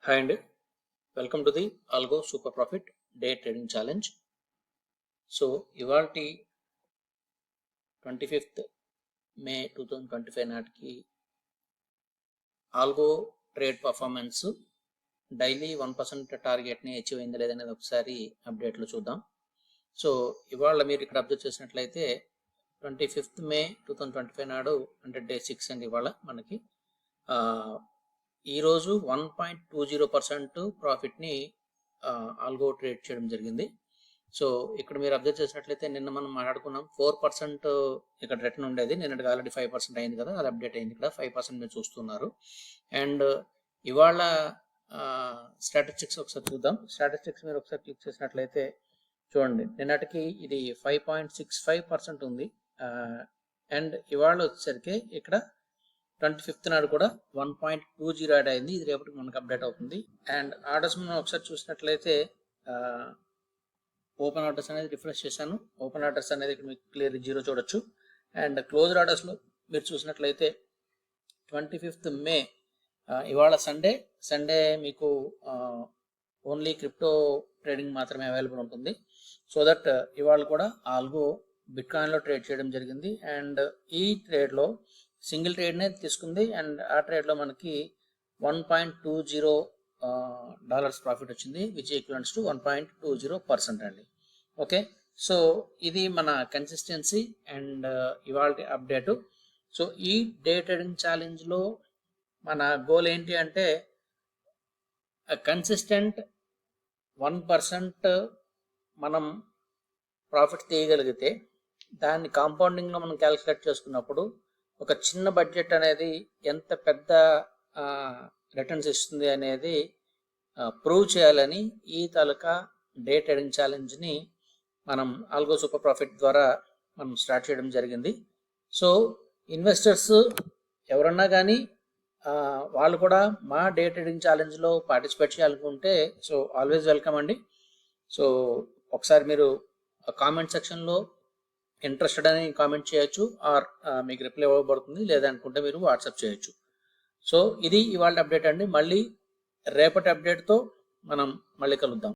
Hi and welcome to the Algo Super Profit Day Trading Challenge. So, ఇవాల్టి 25th May 2025 నాటికి algo trade performance daily 1% టార్గెట్ని achieve అయింది లేదనేది ఒకసారి అప్డేట్లో చూద్దాం. సో ఇవాళ మీరు ఇక్కడ అబ్జర్వ్ చేసినట్లయితే 25th May 2025 నాడు అంటే డే 6 అండి. ఇవాళ మనకి ఈరోజు 1.20% ప్రాఫిట్ని ఆల్గో ట్రేడ్ చేయడం జరిగింది. సో ఇక్కడ మీరు అబ్జర్వ్ చేసినట్లయితే నిన్న మనం మాట్లాడుకున్నాం 4% ఇక్కడ రిటర్న్ ఉండేది, నిన్నటికి ఆల్రెడీ 5% అయింది కదా, అది అప్డేట్ అయింది. ఇక్కడ 5% మీరు చూస్తున్నారు. అండ్ ఇవాళ స్టాటిస్టిక్స్ ఒకసారి చూద్దాం. స్టాటిస్టిక్స్ మీరు ఒకసారి క్లిక్ చేసినట్లయితే చూడండి, నిన్నటికి ఇది 5.65% ఉంది. అండ్ ఇవాళ వచ్చేసరికి ఇక్కడ 25th నాడు కూడా 1.20 యాడ్ అయింది. ఇది రేపటికి మనకు అప్డేట్ అవుతుంది. అండ్ ఆర్డర్స్ మనం ఒకసారి చూసినట్లయితే ఓపెన్ ఆర్డర్స్ అనేది రిఫ్రెష్ చేశాను. ఓపెన్ ఆర్డర్స్ అనేది ఇక్కడ మీకు క్లియర్ 0 చూడొచ్చు. అండ్ క్లోజ్డ్ ఆర్డర్స్లో మీరు చూసినట్లయితే 25th May ఇవాళ సండే మీకు ఓన్లీ క్రిప్టో ట్రేడింగ్ మాత్రమే అవైలబుల్ ఉంటుంది. సో దట్ ఇవాళ కూడా ఆల్గో బిట్కాయిన్లో ట్రేడ్ చేయడం జరిగింది. అండ్ ఈ ట్రేడ్లో సింగిల్ ట్రేడ్నే తీసుకుంది. అండ్ ఆ ట్రేడ్లో మనకి $1.20 ప్రాఫిట్ వచ్చింది, విచ్ ఈక్వల్స్ టు 1.20% అండి. ఓకే, సో ఇది మన కన్సిస్టెన్సీ అండ్ ఇవాళ అప్డేటు. సో ఈ డే ట్రేడింగ్ ఛాలెంజ్లో మన గోల్ ఏంటి అంటే కన్సిస్టెంట్ 1% మనం ప్రాఫిట్ తీయగలిగితే దాన్ని కాంపౌండింగ్లో మనం క్యాలిక్యులేట్ చేసుకున్నప్పుడు ఒక చిన్న బడ్జెట్ అనేది ఎంత పెద్ద రిటర్న్స్ ఇస్తుంది అనేది ప్రూవ్ చేయాలని ఈ తాలూకా డే ట్రేడింగ్ ఛాలెంజ్ని మనం ఆల్గో సూపర్ ప్రాఫిట్ ద్వారా మనం స్టార్ట్ చేయడం జరిగింది. సో ఇన్వెస్టర్స్ ఎవరన్నా కానీ వాళ్ళు కూడా మా డే ట్రేడింగ్ ఛాలెంజ్లో పార్టిసిపేట్ చేయాలనుకుంటే సో ఆల్వేస్ వెల్కమ్ అండి. సో ఒకసారి మీరు కామెంట్ సెక్షన్లో ఇంట్రెస్టెడ్ అని కామెంట్ చేయొచ్చు, ఆర్ మీకు రిప్లై ఇవ్వబడుతుంది, లేదనుకుంటే మీరు వాట్సాప్ చేయొచ్చు. సో ఇది ఇవాళ అప్డేట్ అండి. మళ్ళీ రేపటి అప్డేట్తో మనం మళ్ళీ కలుద్దాం.